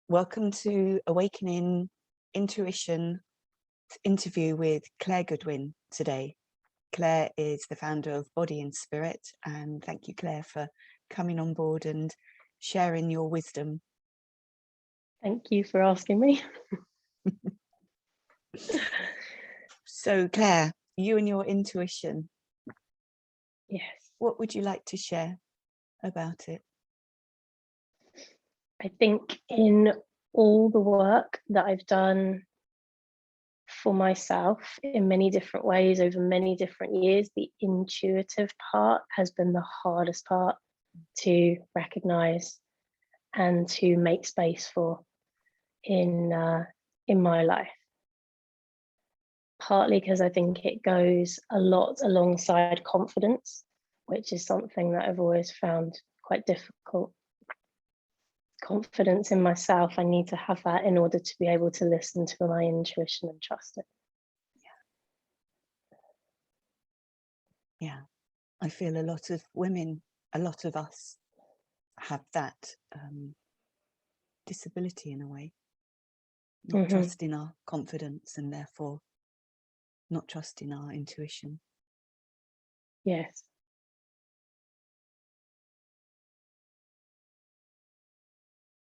Welcome to Awakening Intuition interview with Clare Goodwin today. Clare is the founder of Body and Spirit, and thank you, Clare, for coming on board and sharing your wisdom. Thank you for asking me. So, Clare, you and your intuition. Yes. What would you like to share about it? I think in all the work that I've done for myself in many different ways over many different years, the intuitive part has been the hardest part to recognize and to make space for in my life. Partly because I think it goes a lot alongside confidence, which is something that I've always found quite difficult. Confidence in myself, I need to have that in order to be able to listen to my intuition and trust it. Yeah, I feel a lot of women, a lot of us have that disability in a way, not trusting our confidence and therefore not trusting our intuition. Yes.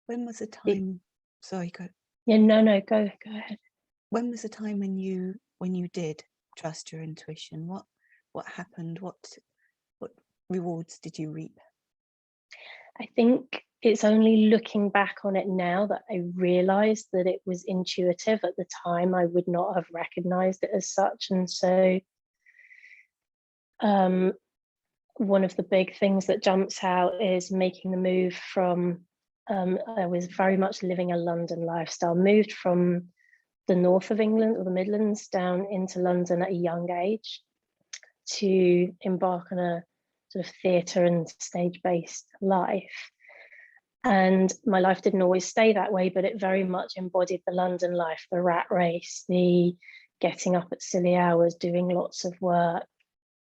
When was a time? Sorry, go. Yeah, no, go ahead. When was a time when you did trust your intuition? What happened? What rewards did you reap? I think it's only looking back on it now that I realized that it was intuitive. At the time, I would not have recognized it as such. And so one of the big things that jumps out is making the move from, I was very much living a London lifestyle, moved from the north of England or the Midlands down into London at a young age to embark on a sort of theatre and stage-based life. And my life didn't always stay that way, but it very much embodied the London life, the rat race, the getting up at silly hours, doing lots of work,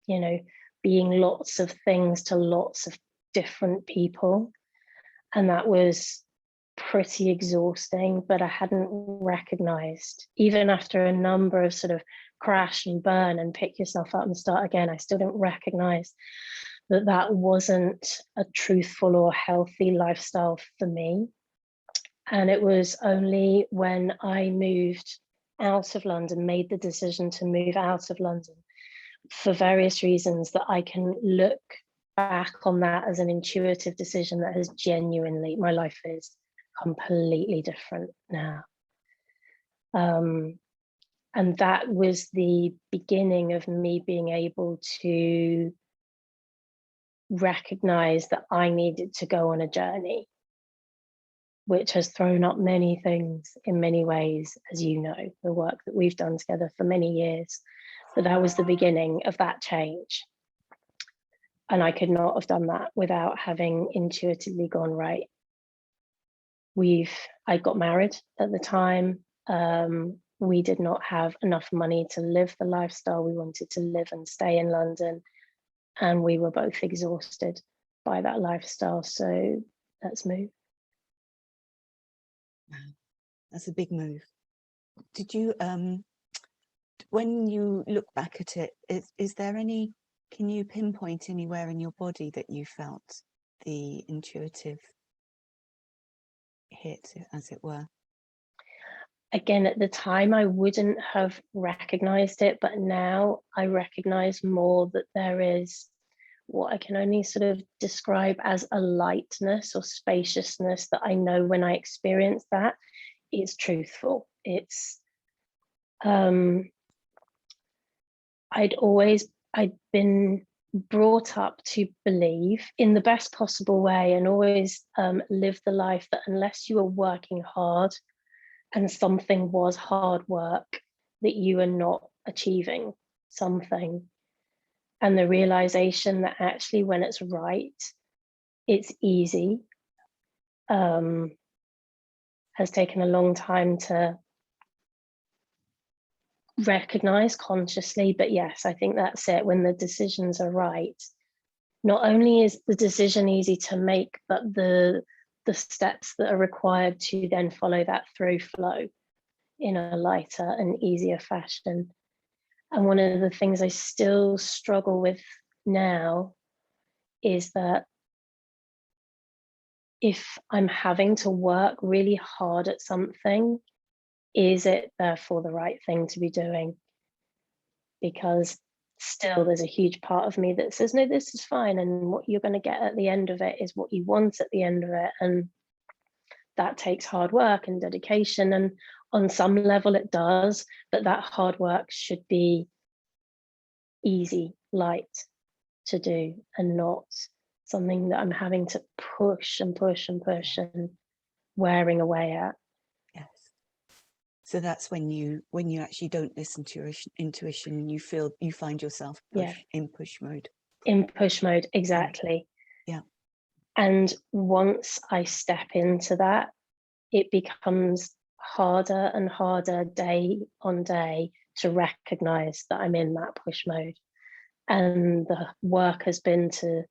you know, being lots of things to lots of different people. And that was pretty exhausting, but I hadn't recognized, even after a number of sort of crash and burn and pick yourself up and start again, I still didn't recognize that that wasn't a truthful or healthy lifestyle for me. And it was only when I moved out of London, made the decision to move out of London for various reasons, that I can look back on that as an intuitive decision that has genuinely, my life is completely different now. And that was the beginning of me being able to recognize that I needed to go on a journey, which has thrown up many things in many ways, as you know, the work that we've done together for many years. But that was the beginning of that change. And I could not have done that without having intuitively gone, right, I got married at the time. We did not have enough money to live the lifestyle we wanted to live and stay in London. And we were both exhausted by that lifestyle. So let's move. Wow, that's a big move. Did you, when you look back at it, is there any, can you pinpoint anywhere in your body that you felt the intuitive hit, as it were? Again, at the time, I wouldn't have recognized it, but now I recognize more that there is what I can only sort of describe as a lightness or spaciousness that I know when I experience that, it's truthful. It's, I'd been brought up to believe in the best possible way and always live the life that unless you are working hard and something was hard work, that you are not achieving something. And the realization that actually when it's right, it's easy, has taken a long time to recognize consciously. But yes, I think that's it. When the decisions are right, not only is the decision easy to make, but the the steps that are required to then follow that through flow in a lighter and easier fashion. And one of the things I still struggle with now is that if I'm having to work really hard at something, is it therefore the right thing to be doing? Because still there's a huge part of me that says, no, this is fine. And what you're going to get at the end of it is what you want at the end of it. And that takes hard work and dedication. And on some level it does, but that hard work should be easy, light to do, and not something that I'm having to push and push and push and wearing away at. Yes. So that's when you actually don't listen to your intuition, you find yourself in push mode. In push mode, exactly. Yeah. And once I step into that, it becomes harder and harder day on day to recognize that I'm in that push mode. And the work has been to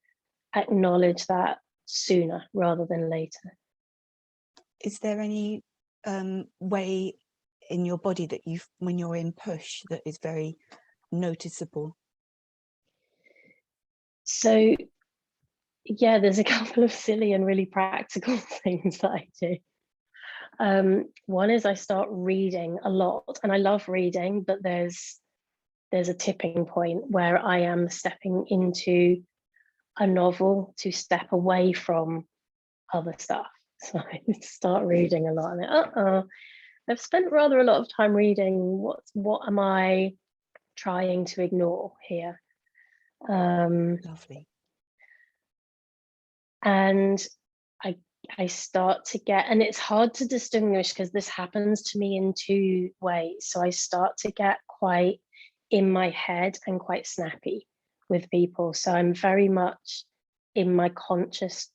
acknowledge that sooner rather than later. Is there any way in your body that when you're in push, that is very noticeable? So yeah, there's a couple of silly and really practical things that I do. One is I start reading a lot, and I love reading, but there's a tipping point where I am stepping into a novel to step away from other stuff. So I start reading a lot, and I've spent rather a lot of time reading. What am I trying to ignore here? Lovely. And I start to get, and it's hard to distinguish because this happens to me in two ways. So I start to get quite in my head and quite snappy with people. So I'm very much in my conscious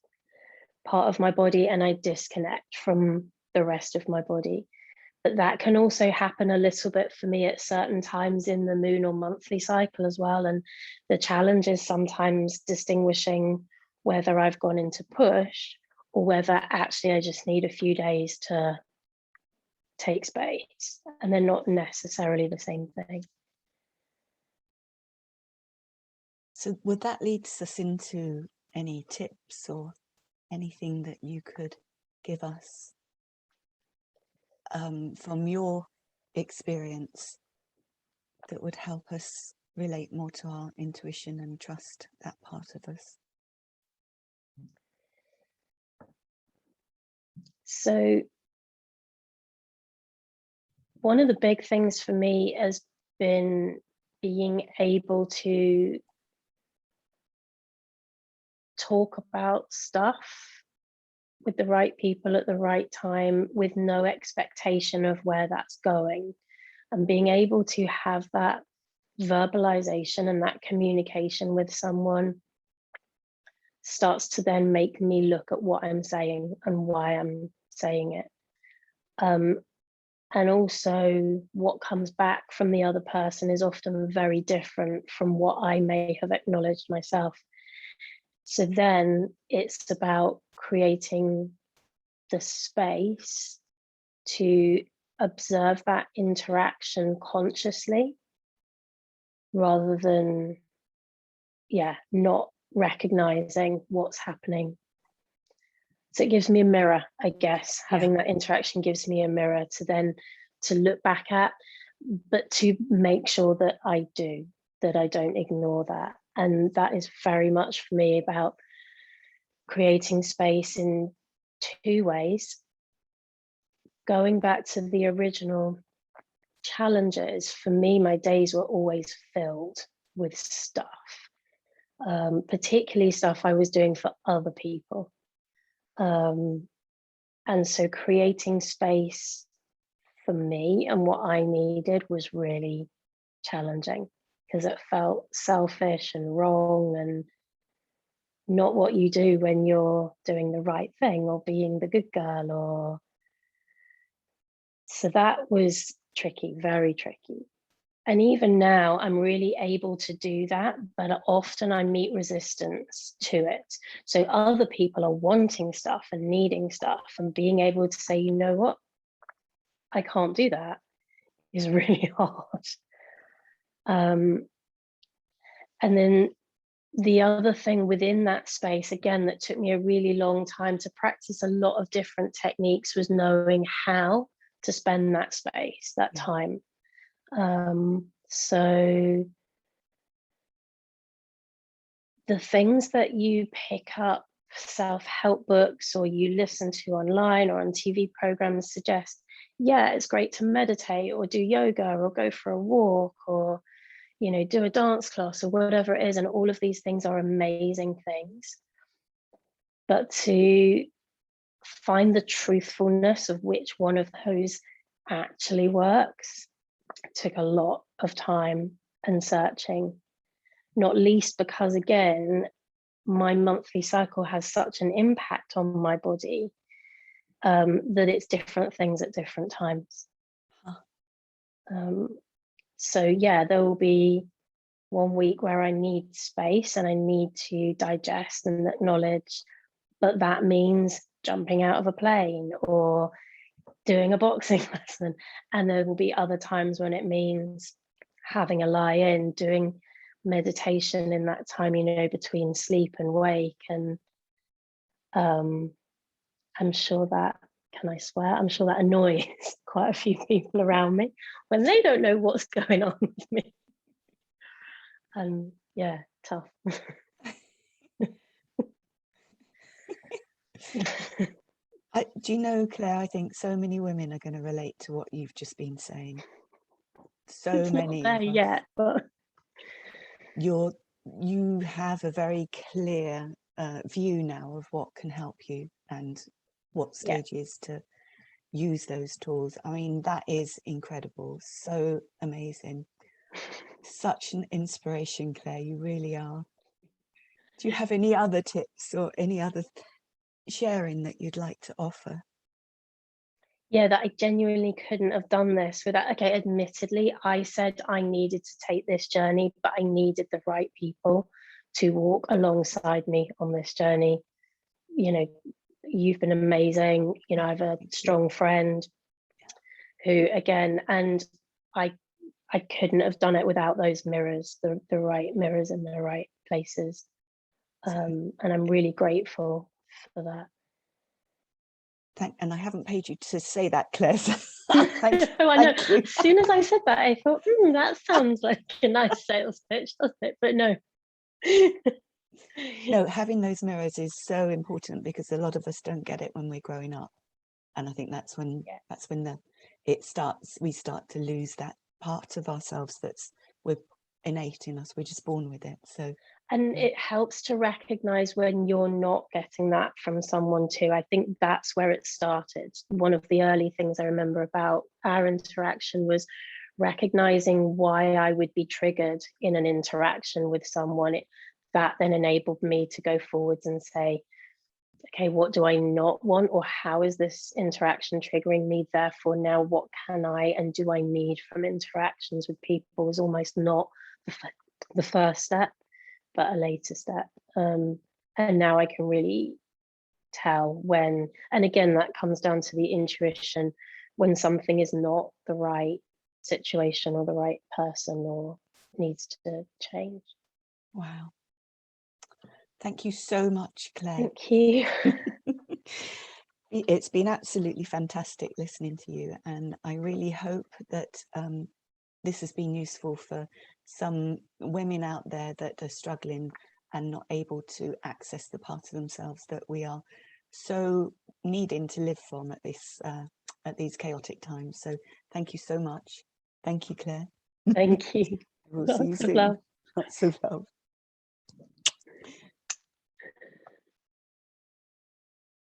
part of my body, and I disconnect from the rest of my body. But that can also happen a little bit for me at certain times in the moon or monthly cycle as well. And the challenge is sometimes distinguishing whether I've gone into push or whether actually I just need a few days to take space. And they're not necessarily the same thing. So would that lead us into any tips or anything that you could give us from your experience that would help us relate more to our intuition and trust that part of us? So one of the big things for me has been being able to talk about stuff with the right people at the right time, with no expectation of where that's going, and being able to have that verbalization and that communication with someone starts to then make me look at what I'm saying and why I'm saying it. And also what comes back from the other person is often very different from what I may have acknowledged myself. So then it's about creating the space to observe that interaction consciously rather than, not recognizing what's happening. So it gives me a mirror, I guess. Having that interaction gives me a mirror to then to look back at, but to make sure that I don't ignore that. And that is very much for me about creating space in two ways. Going back to the original challenges, for me, my days were always filled with stuff, particularly stuff I was doing for other people. And so creating space for me and what I needed was really challenging because it felt selfish and wrong and not what you do when you're doing the right thing or being the good girl. So that was tricky, very tricky. And even now, I'm really able to do that, but often I meet resistance to it. So other people are wanting stuff and needing stuff, and being able to say, you know what, I can't do that is really hard. And then the other thing within that space, again, that took me a really long time to practice a lot of different techniques, was knowing how to spend that space, that time. So the things that you pick up, self-help books, or you listen to online or on TV programs, suggest, yeah, it's great to meditate or do yoga or go for a walk or, you know, do a dance class or whatever it is. And all of these things are amazing things. But to find the truthfulness of which one of those actually works took a lot of time and searching, not least because, again, my monthly cycle has such an impact on my body that it's different things at different times. So yeah, there will be one week where I need space and I need to digest and acknowledge, but that means jumping out of a plane or doing a boxing lesson. And there will be other times when it means having a lie in, doing meditation in that time, you know, between sleep and wake. And I'm sure that, can I swear? I'm sure that annoys quite a few people around me when they don't know what's going on with me. And yeah, tough. Do you know, Claire, I think so many women are going to relate to what you've just been saying. So it's many not there yet, but you have a very clear view now of what can help you and what stages to use those tools. I mean, that is incredible. So amazing. Such an inspiration, Claire. You really are. Do you have any other tips or any other sharing that you'd like to offer? Yeah, that I genuinely couldn't have done this without, okay, admittedly, I said I needed to take this journey, but I needed the right people to walk alongside me on this journey. You know, you've been amazing. You know, I have a strong friend who, again, and I couldn't have done it without those mirrors, the right mirrors in the right places. And I'm really grateful for that. And I haven't paid you to say that, Claire. I know. As soon as I said that, I thought, that sounds like a nice sales pitch, doesn't it? But no. No, having those mirrors is so important because a lot of us don't get it when we're growing up. And I think that's when we start to lose that part of ourselves we're innate in us. We're just born with it. So and it helps to recognize when you're not getting that from someone too. I think that's where it started. One of the early things I remember about our interaction was recognizing why I would be triggered in an interaction with someone. That then enabled me to go forwards and say, okay, what do I not want, or how is this interaction triggering me? Therefore, now what can I and do I need from interactions with people is almost not the first step, but a later step. And now I can really tell when, and again, that comes down to the intuition, when something is not the right situation or the right person or needs to change. Wow. Thank you so much, Claire. Thank you. It's been absolutely fantastic listening to you, and I really hope that this has been useful for some women out there that are struggling and not able to access the part of themselves that we are so needing to live from at these chaotic times. So thank you so much. Thank you, Claire. Thank you. We'll see you soon. Love. Lots of love.